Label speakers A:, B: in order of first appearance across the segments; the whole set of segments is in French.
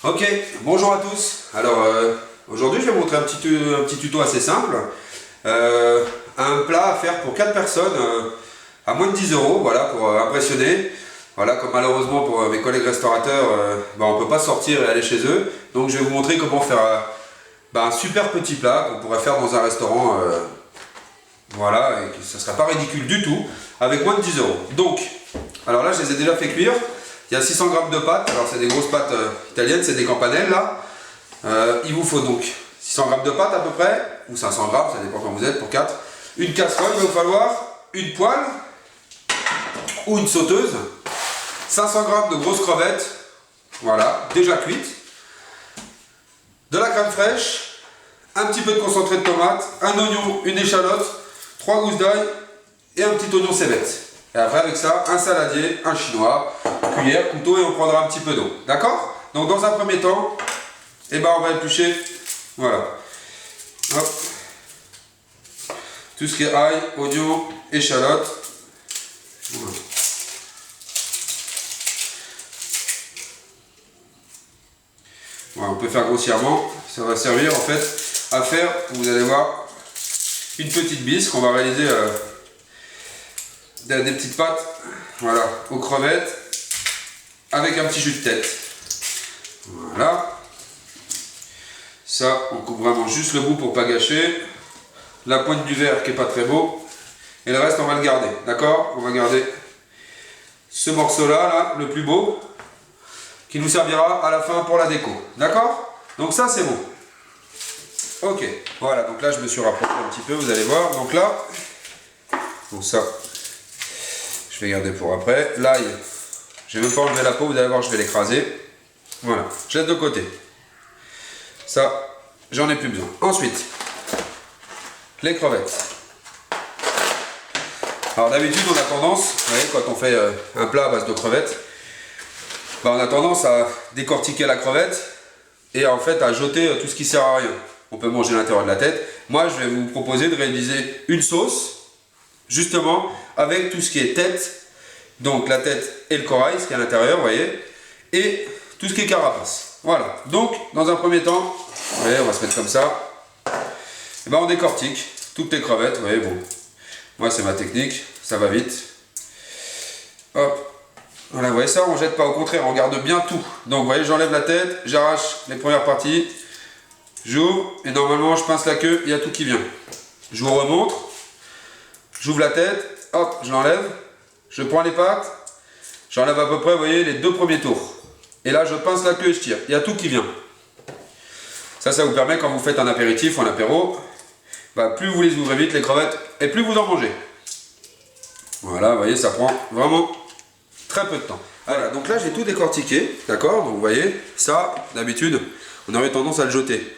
A: Ok, bonjour à tous. Alors aujourd'hui je vais vous montrer un petit tuto assez simple. Un plat à faire pour 4 personnes à moins de 10 €, voilà, pour impressionner. Voilà, comme malheureusement pour mes collègues restaurateurs, on ne peut pas sortir et aller chez eux. Donc je vais vous montrer comment faire un super petit plat qu'on pourrait faire dans un restaurant. Voilà, et que ça ne sera pas ridicule du tout, avec moins de 10 €. Donc, alors là je les ai déjà fait cuire. Il y a 600 g de pâtes, alors c'est des grosses pâtes italiennes, c'est des campanelles là. Il vous faut donc 600 g de pâtes à peu près, ou 500 g, ça dépend quand vous êtes, pour 4. Une casserole, il va vous falloir une poêle ou une sauteuse, 500 g de grosses crevettes, voilà, déjà cuites, de la crème fraîche, un petit peu de concentré de tomate, un oignon, une échalote, 3 gousses d'ail et un petit oignon cébette. Et après avec ça, un saladier, un chinois, cuillère, couteau et on prendra un petit peu d'eau. D'accord? Donc dans un premier temps, on va éplucher, voilà. Hop. Tout ce qui est ail, oignon, échalote. Voilà. Voilà, on peut faire grossièrement. Ça va servir en fait à faire, vous allez voir, une petite bise qu'on va réaliser des petites pâtes, voilà, aux crevettes avec un petit jus de tête. Voilà. Ça, on coupe vraiment juste le bout pour pas gâcher. La pointe du verre qui est pas très beau. Et le reste, on va le garder. D'accord? On va garder ce morceau-là, là, le plus beau, qui nous servira à la fin pour la déco. D'accord? Donc ça, c'est bon. Ok. Voilà, donc là, je me suis rapproché un petit peu, vous allez voir. Donc là, bon ça, je vais garder pour après. L'ail, je vais même pas enlever la peau, vous allez voir, je vais l'écraser. Voilà, je laisse de côté. Ça, j'en ai plus besoin. Ensuite, les crevettes. Alors d'habitude, on a tendance, vous voyez, quand on fait un plat à base de crevettes, on a tendance à décortiquer la crevette et en fait à jeter tout ce qui sert à rien. On peut manger l'intérieur de la tête. Moi, je vais vous proposer de réaliser une sauce, justement, avec tout ce qui est tête, donc la tête et le corail, ce qui est à l'intérieur, vous voyez, et tout ce qui est carapace. Voilà, donc dans un premier temps, vous voyez, on va se mettre comme ça, et on décortique toutes les crevettes, vous voyez, bon, moi c'est ma technique, ça va vite. Hop, voilà, vous voyez ça, on jette pas, au contraire, on garde bien tout. Donc vous voyez, j'enlève la tête, j'arrache les premières parties, j'ouvre, et normalement je pince la queue, il y a tout qui vient. Je vous remontre, j'ouvre la tête, hop, je l'enlève, je prends les pattes, j'enlève à peu près, vous voyez, les 2 premiers tours. Et là, je pince la queue et je tire. Il y a tout qui vient. Ça vous permet, quand vous faites un apéritif ou un apéro, plus vous les ouvrez vite, les crevettes, et plus vous en mangez. Voilà, vous voyez, ça prend vraiment très peu de temps. Voilà, donc là, j'ai tout décortiqué, d'accord? Donc vous voyez, ça, d'habitude, on aurait tendance à le jeter.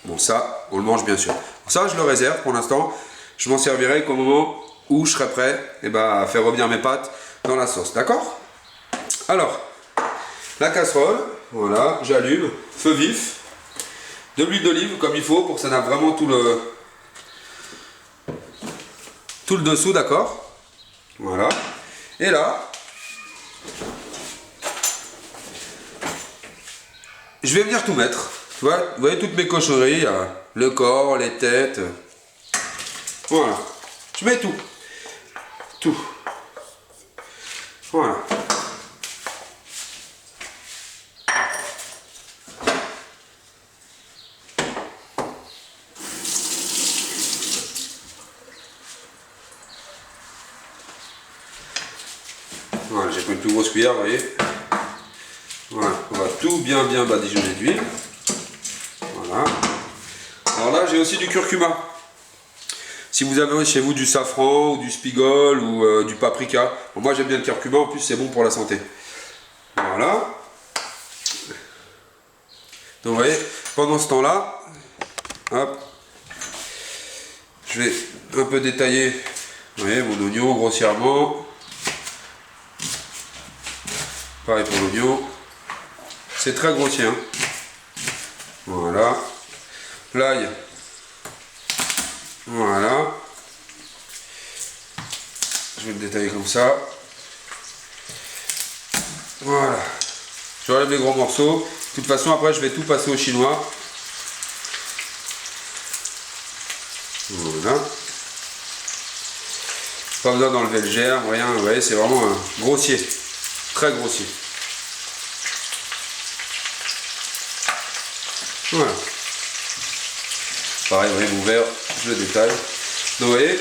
A: Bon, ça, on le mange bien sûr. Ça, je le réserve pour l'instant. Je m'en servirai qu'au moment où je serai prêt à faire revenir mes pâtes dans la sauce, d'accord? Alors, la casserole, voilà, j'allume, feu vif, de l'huile d'olive comme il faut pour que ça n'a vraiment tout le dessous, d'accord? Voilà. Et là, je vais venir tout mettre. Tu vois, vous voyez toutes mes cochonneries, le corps, les têtes. Voilà. Je mets tout. Tout. Voilà. Voilà, j'ai pris une plus grosse cuillère, vous voyez. Voilà, on va tout bien badigeonner d'huile. Voilà. Alors là, j'ai aussi du curcuma. Si vous avez chez vous du safran ou du spigol ou du paprika, bon, moi j'aime bien le curcuma, en plus c'est bon pour la santé. Voilà. Donc vous voyez, pendant ce temps-là, hop, je vais un peu détailler, vous voyez, mon oignon grossièrement. Pareil pour l'oignon. C'est très grossier. Hein. Voilà. L'ail. Voilà. Je vais le détailler comme ça. Voilà. J'enlève les gros morceaux. De toute façon, après, je vais tout passer au chinois. Voilà. Pas besoin d'enlever le germe, rien. Vous voyez, c'est vraiment grossier. Très grossier. Voilà. Pareil, vous voyez, mon verre, je le détaille. Donc, vous voyez,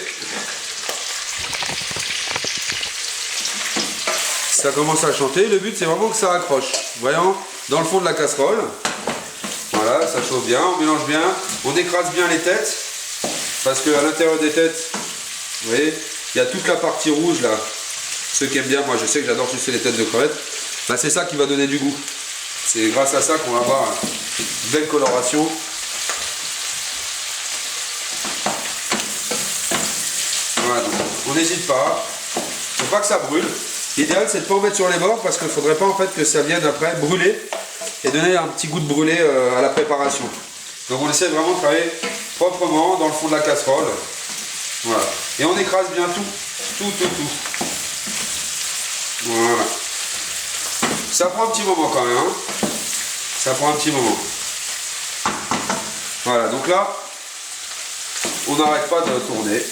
A: ça commence à chanter. Le but, c'est vraiment que ça accroche. Voyons, dans le fond de la casserole. Voilà, ça chauffe bien, on mélange bien. On écrase bien les têtes. Parce qu'à l'intérieur des têtes, vous voyez, il y a toute la partie rouge là. Ceux qui aiment bien, moi je sais que j'adore sucer les têtes de crevettes. Bah, c'est ça qui va donner du goût. C'est grâce à ça qu'on va avoir une belle coloration. Voilà, donc on n'hésite pas. Faut pas que ça brûle. L'idéal c'est de ne pas en mettre sur les bords parce qu'il ne faudrait pas en fait que ça vienne après brûler et donner un petit goût de brûlé à la préparation. Donc on essaie vraiment de travailler proprement dans le fond de la casserole. Voilà. Et on écrase bien tout. Voilà. Ça prend un petit moment quand même. Hein. Ça prend un petit moment. Voilà, donc là, on n'arrête pas de tourner.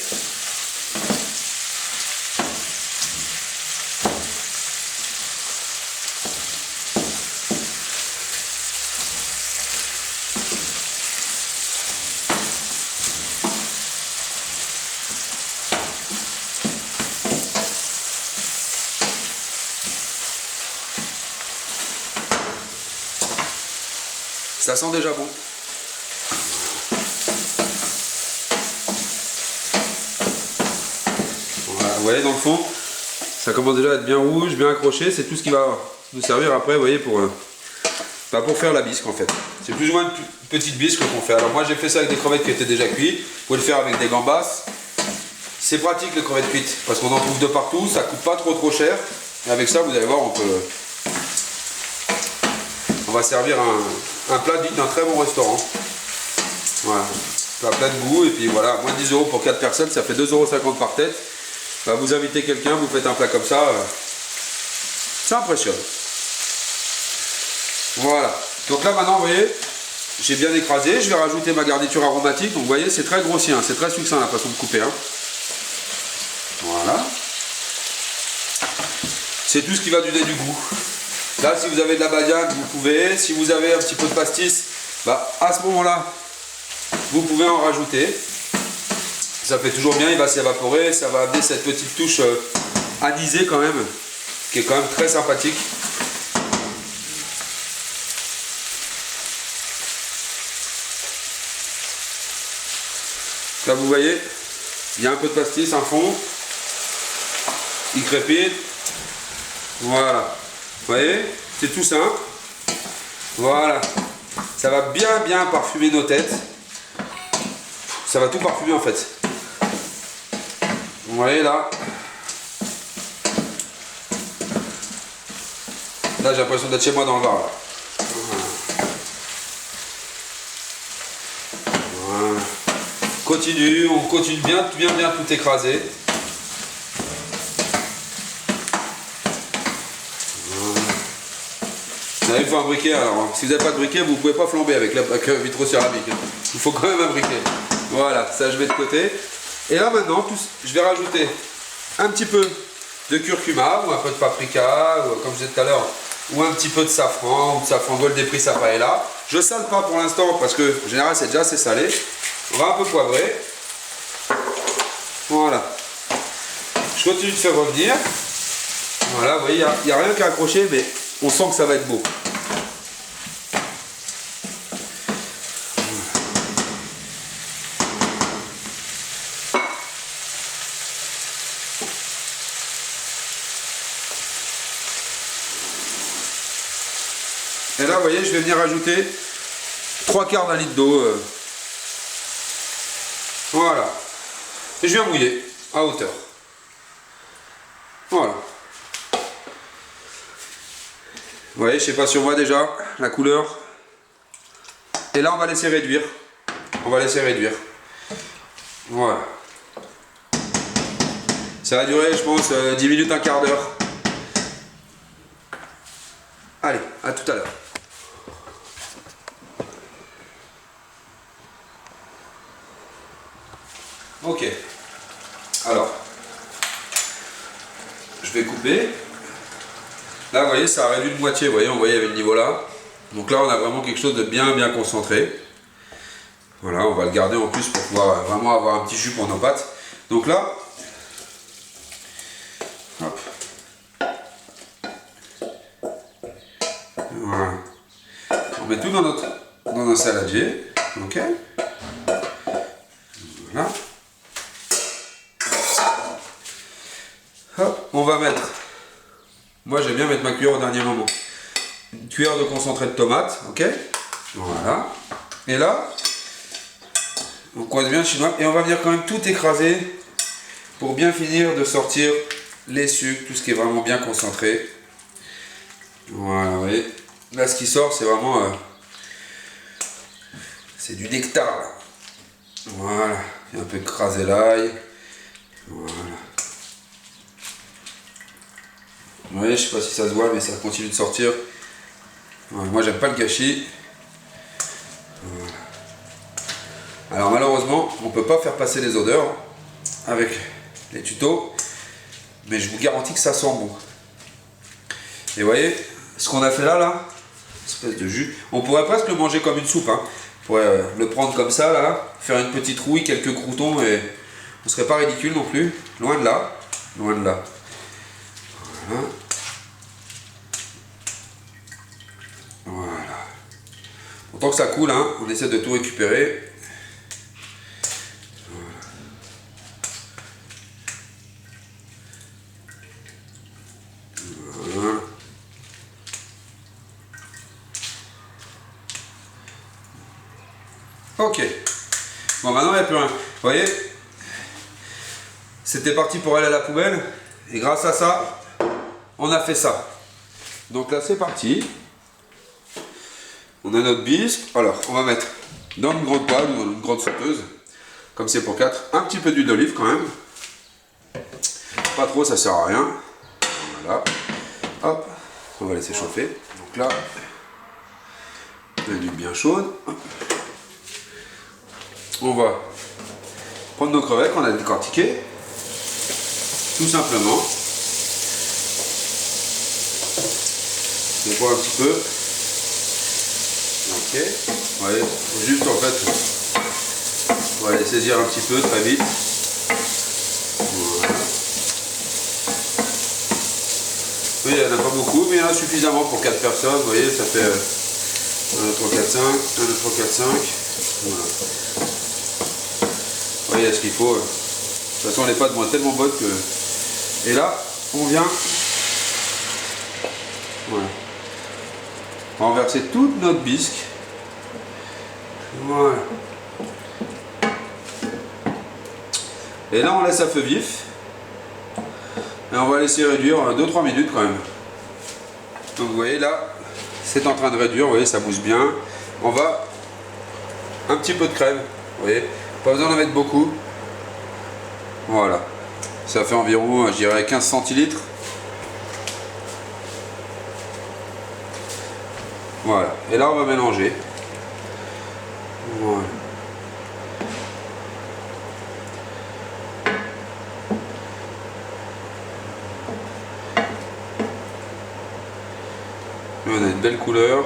A: Ça sent déjà bon. Voilà, vous voyez dans le fond, ça commence déjà à être bien rouge, bien accroché. C'est tout ce qui va nous servir après, vous voyez, pour faire la bisque en fait. C'est plus ou moins une petite bisque qu'on fait. Alors moi j'ai fait ça avec des crevettes qui étaient déjà cuites. Vous pouvez le faire avec des gambas. C'est pratique les crevettes cuites parce qu'on en trouve de partout. Ça coûte pas trop cher. Et avec ça, vous allez voir, on va servir un plat dit d'un très bon restaurant. Voilà, plat de goût, et puis voilà, moins de 10 € pour 4 personnes, ça fait 2,50 € par tête. Bah, vous invitez quelqu'un, vous faites un plat comme ça, ça impressionne. Voilà, donc là maintenant, vous voyez, j'ai bien écrasé, je vais rajouter ma garniture aromatique, donc vous voyez, c'est très grossier, hein, c'est très succinct la façon de couper. Hein. Voilà. C'est tout ce qui va donner du goût. Là, si vous avez de la badiane, vous pouvez. Si vous avez un petit peu de pastis, bah, à ce moment-là, vous pouvez en rajouter. Ça fait toujours bien, il va s'évaporer. Ça va amener cette petite touche anisée quand même, qui est quand même très sympathique. Là, vous voyez, il y a un peu de pastis, un fond. Il crépite. Voilà. Vous voyez, c'est tout simple. Voilà. Ça va bien parfumer nos têtes. Ça va tout parfumer en fait. Vous voyez là. Là j'ai l'impression d'être chez moi dans le Var. Voilà. Continue, on continue bien tout écraser. Il faut un briquet, alors si vous n'avez pas de briquet, vous ne pouvez pas flamber avec vitrocéramique. Il faut quand même un briquet. Voilà, ça je mets de côté. Et là maintenant, je vais rajouter un petit peu de curcuma, ou un peu de paprika, ou, comme je disais tout à l'heure, ou un petit peu de safran, ou de safran gold des prix Sapaella. Je ne sale pas pour l'instant parce que en général c'est déjà assez salé. On va un peu poivrer. Voilà. Je continue de faire revenir. Voilà, vous voyez, il n'y a rien qu'à accrocher, mais on sent que ça va être beau. Et là, vous voyez, je vais venir ajouter 3/4 d'un litre d'eau. Voilà. Et je viens mouiller à hauteur. Voilà. Vous voyez, je sais pas si on voit déjà la couleur. Et là, on va laisser réduire. On va laisser réduire. Voilà. Ça va durer, je pense, 10 minutes, un quart d'heure. Allez, à tout à l'heure. Ok. Alors, je vais couper. Là, vous voyez, ça a réduit de moitié. Vous voyez, il y avait le niveau là. Donc là, on a vraiment quelque chose de bien concentré. Voilà, on va le garder en plus pour pouvoir vraiment avoir un petit jus pour nos pâtes. Donc là, hop. Voilà. On met tout dans un saladier. Ok. Voilà. Hop, on va mettre. Moi, j'aime bien mettre ma cuillère au dernier moment. Une cuillère de concentré de tomate, ok. Voilà. Et là, on coince bien le chinois et on va venir quand même tout écraser pour bien finir de sortir les sucres, tout ce qui est vraiment bien concentré. Voilà, vous voyez. Là, ce qui sort, c'est vraiment c'est du nectar. Là. Voilà. Et un peu écraser l'ail. Voilà. Vous voyez, je sais pas si ça se voit, mais ça continue de sortir. Voilà. Moi, j'aime pas le gâchis. Voilà. Alors malheureusement, on ne peut pas faire passer les odeurs avec les tutos, mais je vous garantis que ça sent bon. Et vous voyez, ce qu'on a fait là, espèce de jus, on pourrait presque le manger comme une soupe. Hein. On pourrait le prendre comme ça, là, faire une petite rouille, quelques croûtons, et on ne serait pas ridicule non plus. Loin de là, loin de là. Voilà. Voilà. Autant que ça coule, hein, on essaie de tout récupérer. Voilà. Ok. Bon, maintenant il n'y a plus rien. Vous voyez, c'était parti pour aller à la poubelle. Et grâce à ça, on a fait ça. Donc là, c'est parti. On a notre bisque. Alors, on va mettre dans une grande poêle ou dans une grande sauteuse. Comme c'est pour 4. Un petit peu d'huile d'olive quand même. Pas trop, ça sert à rien. Voilà. Hop. On va laisser chauffer. Donc là, l'huile bien chaude. Hop. On va prendre nos crevettes qu'on a décortiquées. Tout simplement. On voit un petit peu. Ok. Vous voyez, juste en fait, on va les saisir un petit peu très vite. Voilà. Oui, il n'y en a pas beaucoup, mais il y en a suffisamment pour 4 personnes. Vous voyez, ça fait 1, 2, 3, 4, 5. 1, 2, 3, 4, 5. Voilà. Vous voyez, ce qu'il faut. De toute façon, les pâtes vont être tellement bonnes que... Et là, on vient... Voilà. On va renverser toute notre bisque. Voilà. Et là, on laisse à feu vif. Et on va laisser réduire 2-3 minutes quand même. Donc vous voyez là, c'est en train de réduire, vous voyez, ça mousse bien. On va... Un petit peu de crème, vous voyez. Pas besoin d'en mettre beaucoup. Voilà. Ça fait environ, je dirais, 15 centilitres. Voilà. Et là, on va mélanger. Voilà. On a une belle couleur.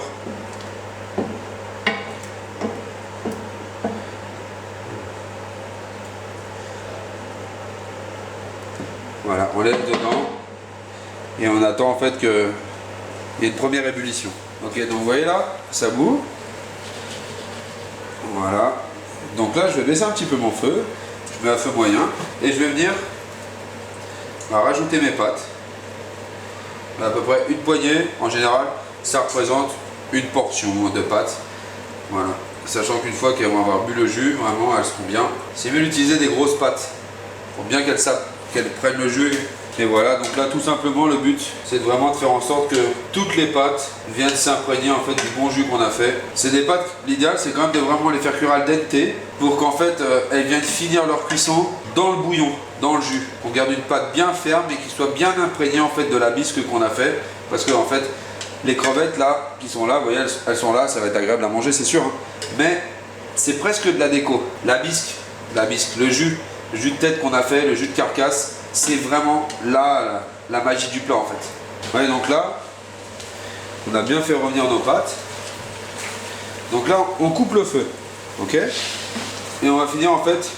A: Voilà, on laisse dedans et on attend en fait qu'il y ait une première ébullition. Ok, donc vous voyez là, ça bout. Voilà. Donc là, je vais baisser un petit peu mon feu. Je mets à feu moyen et je vais venir rajouter mes pâtes. À peu près une poignée. En général, ça représente une portion de pâtes. Voilà. Sachant qu'une fois qu'elles vont avoir bu le jus, vraiment, elles seront bien. C'est mieux d'utiliser des grosses pâtes pour bien qu'elles prennent le jus. Et voilà, donc là tout simplement le but c'est vraiment de faire en sorte que toutes les pâtes viennent s'imprégner en fait du bon jus qu'on a fait. C'est des pâtes, l'idéal c'est quand même de vraiment les faire cuire al dente pour qu'en fait elles viennent finir leur cuisson dans le bouillon, dans le jus. On garde une pâte bien ferme et qui soit bien imprégnée en fait de la bisque qu'on a fait. Parce que en fait les crevettes là qui sont là, vous voyez elles sont là, ça va être agréable à manger c'est sûr. Hein. Mais c'est presque de la déco. La bisque, le jus. jus de tête qu'on a fait, le jus de carcasse, c'est vraiment là la magie du plat en fait. Ouais, donc là, on a bien fait revenir nos pâtes. Donc là, on coupe le feu, ok? Et on va finir en fait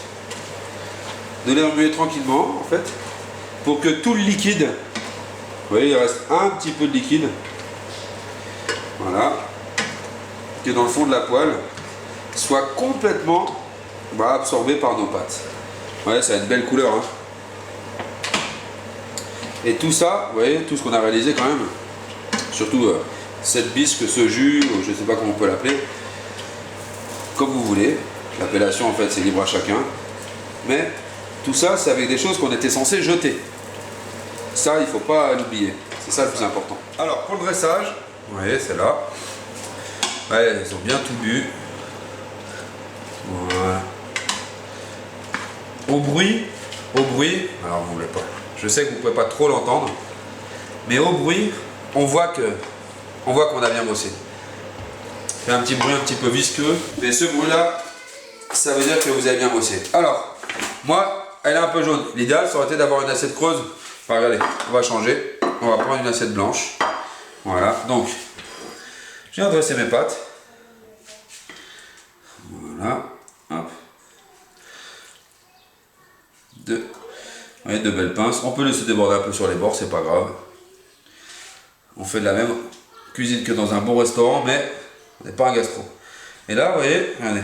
A: de les remuer tranquillement en fait, pour que tout le liquide, vous voyez, il reste un petit peu de liquide, voilà, qui est dans le fond de la poêle, soit complètement absorbé par nos pâtes. Ouais, ça a une belle couleur, hein. Et tout ça, vous voyez, tout ce qu'on a réalisé quand même, surtout cette bisque, ce jus, je ne sais pas comment on peut l'appeler, comme vous voulez, l'appellation en fait c'est libre à chacun, mais tout ça c'est avec des choses qu'on était censé jeter. Ça il ne faut pas l'oublier, c'est ça le plus important. Alors pour le dressage, vous voyez c'est là, ouais, ils ont bien tout bu. Voilà. Au bruit, alors vous ne voulez pas, je sais que vous ne pouvez pas trop l'entendre, mais au bruit, on voit qu'on a bien bossé. C'est un petit bruit un petit peu visqueux, mais ce bruit là, ça veut dire que vous avez bien bossé. Alors, moi, elle est un peu jaune. L'idéal, ça aurait été d'avoir une assiette creuse. Enfin, regardez, on va changer. On va prendre une assiette blanche. Voilà, donc, je viens dresser mes pâtes. Voilà, hop. Deux belles pinces. On peut laisser déborder un peu sur les bords, c'est pas grave. On fait de la même cuisine que dans un bon restaurant, mais on n'est pas un gastro. Et là, vous voyez, regardez,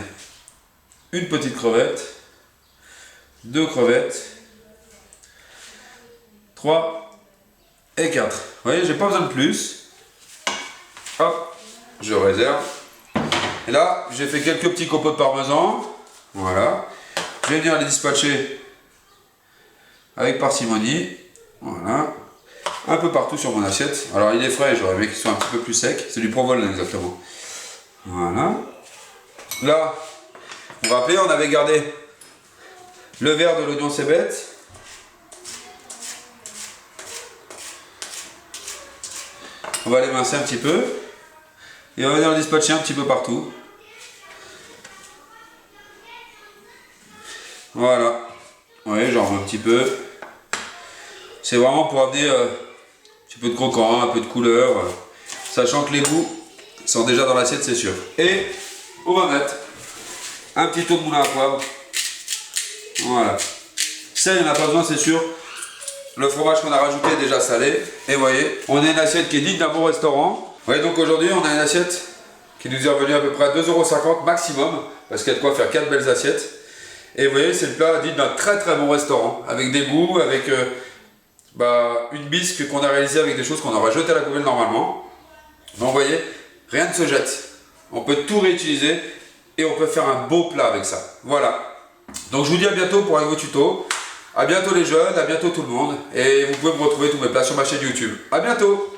A: une petite crevette, 2 crevettes, 3 et 4. Vous voyez, j'ai pas besoin de plus. Hop, je réserve. Et là, j'ai fait quelques petits copeaux de parmesan. Voilà. Je vais venir les dispatcher avec parcimonie. Voilà. Un peu partout sur mon assiette. Alors il est frais, j'aurais aimé qu'il soit un petit peu plus sec. C'est du provolone exactement. Voilà. Là, vous vous rappelez, on avait gardé le verre de l'oignon cébette. On va l'émincer un petit peu. Et on va venir le dispatcher un petit peu partout. Voilà. Vous voyez, j'en remets un petit peu. C'est vraiment pour amener un petit peu de croquant, un peu de couleur. Sachant que les goûts sont déjà dans l'assiette, c'est sûr. Et on va mettre un petit tour de moulin à poivre. Voilà. Ça, il n'y en a pas besoin, c'est sûr. Le fromage qu'on a rajouté est déjà salé. Et vous voyez, on a une assiette qui est digne d'un bon restaurant. Vous voyez, donc aujourd'hui, on a une assiette qui nous est revenue à peu près à 2,50 € maximum. Parce qu'il y a de quoi faire 4 belles assiettes. Et vous voyez, c'est le plat digne d'un très très bon restaurant. Avec des goûts, avec une bisque qu'on a réalisée avec des choses qu'on aurait jetées à la poubelle normalement. Donc vous voyez, rien ne se jette. On peut tout réutiliser et on peut faire un beau plat avec ça. Voilà. Donc je vous dis à bientôt pour un nouveau tuto. À bientôt les jeunes, à bientôt tout le monde. Et vous pouvez me retrouver tous mes plats sur ma chaîne YouTube. À bientôt.